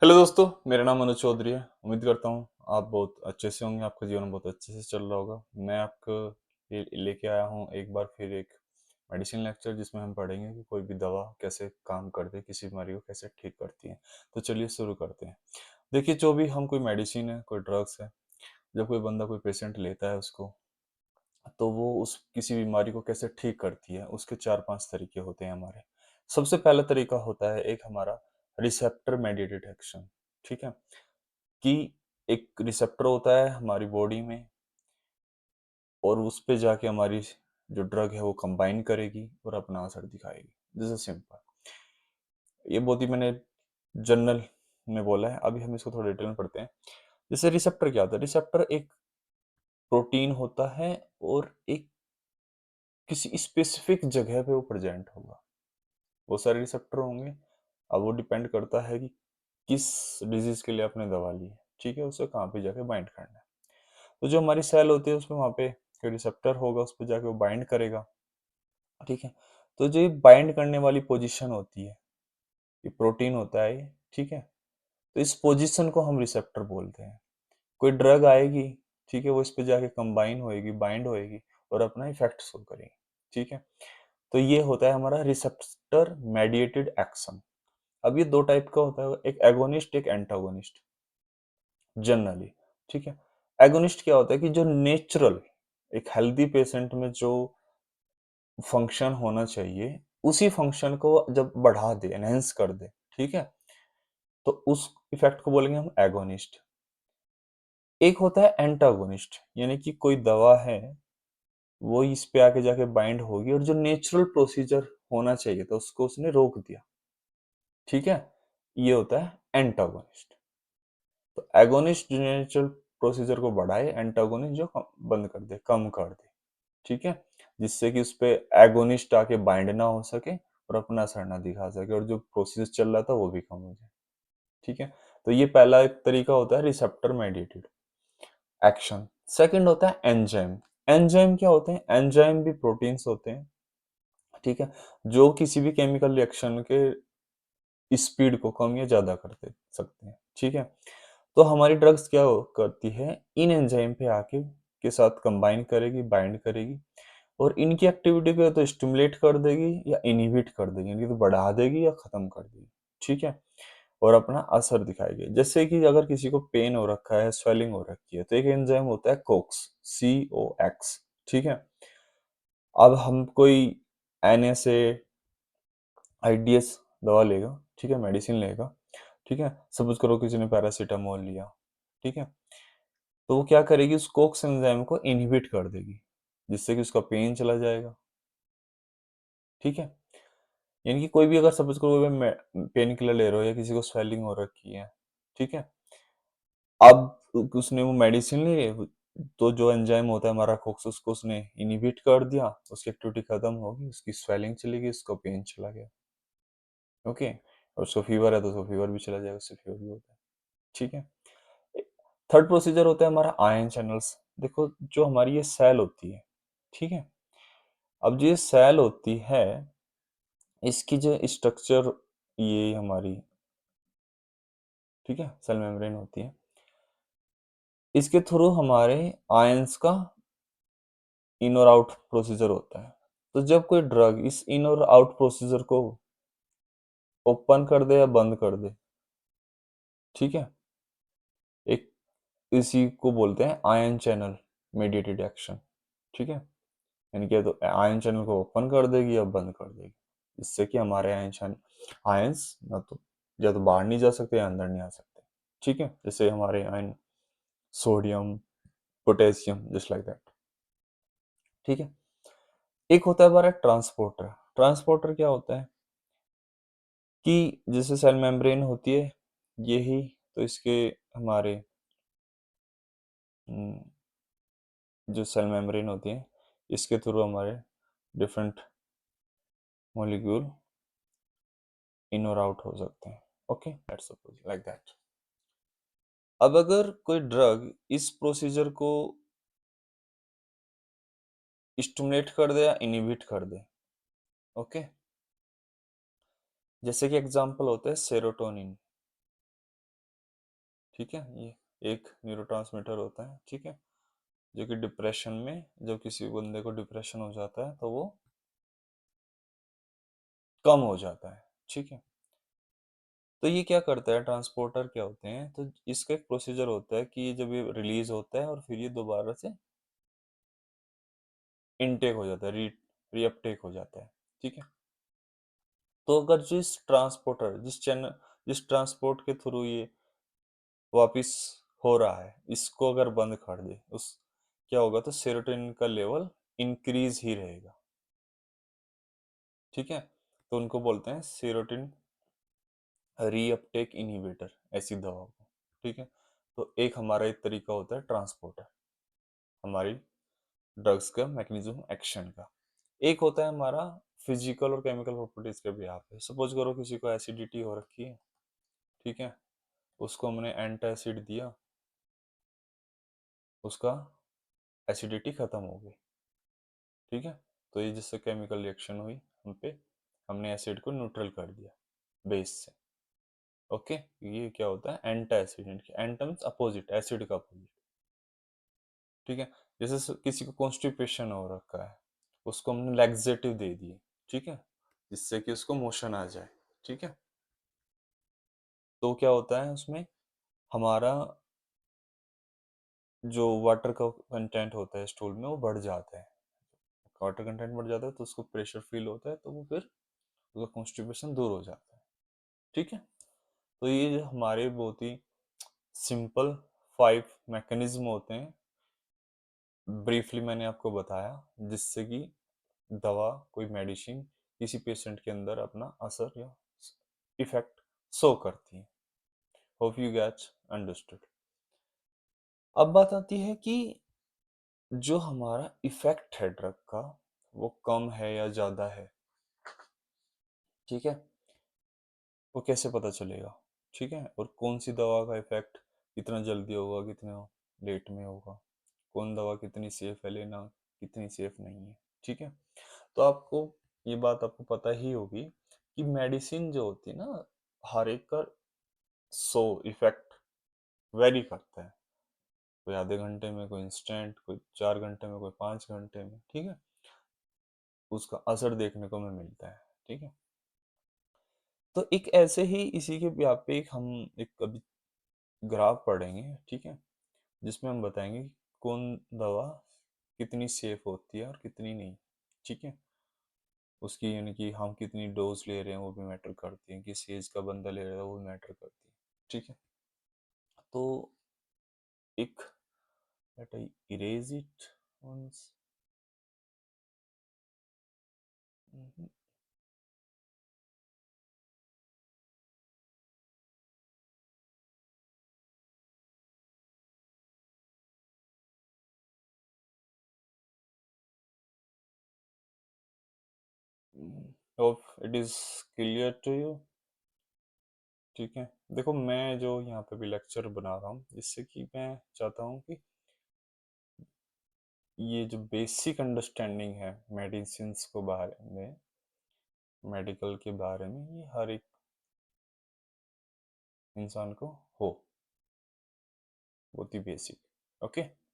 Hello दोस्तों, मेरा नाम अनुज चौधरी है। उम्मीद करता हूँ आप बहुत अच्छे से होंगे, आपका जीवन बहुत अच्छे से चल रहा होगा। मैं आपको लेके आया हूँ एक बार फिर एक मेडिसिन लेक्चर, जिसमें हम पढ़ेंगे कि कोई भी दवा कैसे काम करती है, किसी बीमारी को कैसे ठीक करती है। तो चलिए शुरू करते हैं। देखिए, जो भी हम कोई मेडिसिन है, कोई ड्रग्स है, जब कोई बंदा कोई पेशेंट लेता है उसको, तो वो उस किसी बीमारी को कैसे ठीक करती है, उसके 4-5 तरीके होते हैं हमारे। सबसे पहला तरीका होता है एक हमारा रिसेप्टर मेडिएटेड एक्शन। ठीक है? कि एक रिसेप्टर होता है हमारी बॉडी में, और उस पे जाके हमारी जो ड्रग है वो कंबाइन करेगी और अपना असर दिखाएगी। This is simple. ये बहुत ही मैंने जनरल में बोला है, अभी हम इसको थोड़ा डिटेल में पढ़ते हैं। जैसे रिसेप्टर क्या होता है? रिसेप्टर एक प्रोटीन होता है, और एक किसी स्पेसिफिक जगह पे वो प्रेजेंट होगा। वो सारे रिसेप्टर होंगे। अब वो डिपेंड करता है कि किस डिजीज के लिए आपने दवा ली है। ठीक है? उसे कहाँ पे जाके बाइंड करना है। तो जो हमारी सेल होती है उसमें वहाँ पे कोई रिसेप्टर होगा, उस पर जाके वो बाइंड करेगा। ठीक है? तो जो ये बाइंड करने वाली पोजीशन होती है, ये प्रोटीन होता है ये। ठीक है? तो इस पोजीशन को हम रिसेप्टर बोलते हैं। कोई ड्रग आएगी, ठीक है, वो इस पे जाके कंबाइन होएगी, बाइंड होएगी और अपना इफेक्ट शो करेगी। ठीक है? तो ये होता है हमारा रिसेप्टर मेडिएटेड एक्शन। अब ये दो टाइप का होता है, एक एगोनिस्ट, एक एंटागोनिस्ट, जनरली। ठीक है? एगोनिस्ट क्या होता है कि जो नेचुरल एक हेल्दी पेशेंट में जो फंक्शन होना चाहिए, उसी फंक्शन को जब बढ़ा दे, एनहेंस कर दे। ठीक है? तो उस इफेक्ट को बोलेंगे हम एगोनिस्ट। एक होता है एंटागोनिस्ट, यानी कि कोई दवा है, वो इस पे आके जाके बाइंड होगी, और जो नेचुरल प्रोसीजर होना चाहिए था उसको उसने रोक दिया। ठीक है? ये होता है एंटागोनिस्ट। तो एगोनिस्ट जो नेचुरल प्रोसीजर को बढ़ाए, एंटागोनिस्ट जो बंद कर दे, कम कर दे। ठीक है? जिससे कि उस पे एगोनिस्ट आके बाइंड ना हो सके और अपना असर ना दिखा सके, और जो प्रोसेस चल रहा था वो भी कम हो जाए। ठीक है? तो ये पहला एक तरीका होता है रिसेप्टर मेडिएटेड एक्शन। सेकंड होता है एंजाइम। एंजाइम क्या होते हैं? एंजाइम भी प्रोटीन्स होते हैं। ठीक है? जो किसी भी केमिकल रिएक्शन के स्पीड को कम या ज्यादा कर दे सकते हैं। ठीक है? तो हमारी ड्रग्स क्या करती है, इन एंजाइम पे आके के साथ कंबाइन करेगी, बाइंड करेगी, और इनकी एक्टिविटी को या तो स्टिमुलेट कर देगी या इनहिबिट कर देगी, इनकी तो बढ़ा देगी या खत्म कर देगी। ठीक है? और अपना असर दिखाएगी। जैसे कि अगर किसी को पेन हो रखा है, स्वेलिंग हो रखी है, तो एक एंजाइम होता है कोक्स, COX। ठीक है? अब हम कोई NSAIDS दवा लेगा, ठीक है, मेडिसिन लेगा। ठीक है? सपोज करो किसी ने पैरासीटामोल लिया। ठीक है? तो वो क्या करेगी, उस कोक्स एंजाइम को इनहिबिट कर देगी, जिससे कि उसका पेन चला जाएगा। ठीक है? यानी कि कोई भी अगर सपोज करो पेन किलर ले रहे हो, या किसी को स्वेलिंग हो रखी है, ठीक है, अब उसने वो मेडिसिन ली, तो जो एंजाइम होता है हमारा कोक्स, उसको उसने इनहिबिट कर दिया, उसकी एक्टिविटी खत्म होगी, उसकी स्वेलिंग चली गई, उसको पेन चला गया। ओके? और उसको फीवर है तो उसको फीवर भी चला जाएगा, उससे फीवर भी होता है। ठीक है? थर्ड प्रोसीजर होता है हमारा आयन चैनल्स। देखो, जो हमारी ये सेल होती है, ठीक है, अब जो ये सेल होती है, इसकी जो स्ट्रक्चर, ये हमारी, ठीक है, सेल मेम्ब्रेन होती है, इसके थ्रू हमारे आयंस का इन और आउट प्रोसीजर होता है। तो जब कोई ड्रग इस इन और आउट प्रोसीजर को ओपन कर दे या बंद कर दे, ठीक है, एक इसी को बोलते हैं आयन चैनल मेडिएटेड एक्शन। ठीक है? यानी कि तो आयन चैनल को ओपन कर देगी या बंद कर देगी, इससे कि हमारे आयंस ना तो या तो बाहर नहीं जा सकते या अंदर नहीं आ सकते। ठीक है? जैसे हमारे ion sodium, potassium, just like that. ठीक है? एक होता है हमारा ट्रांसपोर्टर। ट्रांसपोर्टर क्या होता है कि जैसे सेल मेम्ब्रेन होती है, यही, तो इसके हमारे हम्म, जो सेल मेम्ब्रेन होती है, इसके थ्रू हमारे डिफरेंट मॉलिक्यूल इन और आउट हो सकते हैं। Okay, let's suppose like that. अब अगर कोई ड्रग इस प्रोसीजर को स्टिमुलेट कर दे या इनहिबिट कर दे, ओके, जैसे कि एग्जांपल होता है सेरोटोनिन। ठीक है, ये एक न्यूरोट्रांसमीटर होता है, ठीक है, जो कि डिप्रेशन में, जब किसी बंदे को डिप्रेशन हो जाता है तो वो कम हो जाता है, ठीक है। तो ये क्या करता है, ट्रांसपोर्टर क्या होते हैं, तो इसका एक प्रोसीजर होता है कि ये जब ये रिलीज होता है और फिर ये दोबारा से इनटेक हो जाता है, रीअपटेक हो जाता है, ठीक है। तो अगर जिस ट्रांसपोर्ट के थ्रू ये वापिस हो रहा है, इसको अगर बंद कर दे, उस क्या होगा, तो सेरोटोनिन का लेवल इंक्रीज ही रहेगा, ठीक है। तो उनको बोलते हैं सेरोटिन रीअपटेक इनहिबिटर, ऐसी दवा को, ठीक है। तो एक हमारा एक तरीका होता है ट्रांसपोर्टर, हमारी ड्रग्स का मैकेनिज्म एक्शन का। एक होता है हमारा फिजिकल और केमिकल प्रॉपर्टीज के भी यहाँ पे, सपोज करो किसी को एसिडिटी हो रखी है, ठीक है, उसको हमने एंटासिड दिया, उसका एसिडिटी खत्म हो गई, ठीक है। तो ये जिससे केमिकल रिएक्शन हुई हम पे, हमने एसिड को न्यूट्रल कर दिया बेस से, ओके। ये क्या होता है, एंटासिड, एंटा मीन्स अपोजिट, एसिड का अपोजिट, ठीक है। जैसे किसी को कॉन्स्टिपेशन हो रखा है, उसको हमने लैक्सेटिव दे दिए, ठीक है, जिससे कि उसको मोशन आ जाए, ठीक है। तो क्या होता है उसमें, हमारा जो वाटर का कंटेंट होता है स्टूल में वो बढ़ जाता है, वाटर कंटेंट बढ़ जाता है तो उसको प्रेशर फील होता है, तो वो फिर उसका कॉन्स्टिपेशन दूर हो जाता है, ठीक है। तो ये जो हमारे बहुत ही सिंपल 5 मैकेनिज्म होते हैं, ब्रीफली मैंने आपको बताया, जिससे कि दवा, कोई मेडिसिन किसी पेशेंट के अंदर अपना असर या इफेक्ट शो करती है। Hope you get understood. अब बात आती है कि जो हमारा इफेक्ट है ड्रग का, वो कम है या ज्यादा है, ठीक है, वो कैसे पता चलेगा, ठीक है, और कौन सी दवा का इफेक्ट कितना जल्दी होगा, कितना लेट में होगा, कौन दवा कितनी सेफ है लेना, कितनी सेफ नहीं है, ठीक है। तो आपको ये बात आपको पता ही होगी कि मेडिसिन जो होती है ना, हर एक का इफेक्ट वेरी करता है, कोई आधे घंटे में, कोई इंस्टेंट, कोई 4 घंटे में, कोई 5 घंटे में, ठीक है, उसका असर देखने को हमें मिलता है, ठीक है। तो एक ऐसे ही इसी के यहाँ पे एक हम एक अभी ग्राफ पढ़ेंगे, ठीक है, जिसमें हम बताएंगे कि कौन दवा कितनी सेफ होती है और कितनी नहीं, ठीक है। उसकी यानी कि हम कितनी डोज ले रहे हैं वो भी मैटर करती है, किस एज का बंदा ले रहा है वो भी मैटर करती है, ठीक है। तो एक, let I erase it once. Mhm. Hope it is clear to you, ठीक है। देखो मैं जो यहाँ पे भी लेक्चर बना रहा हूँ, जिससे कि मैं चाहता हूँ कि ये जो बेसिक अंडरस्टैंडिंग है मेडिसिन को बारे में, मेडिकल के बारे में, ये हर एक इंसान को हो, बहुत ही बेसिक, ओके।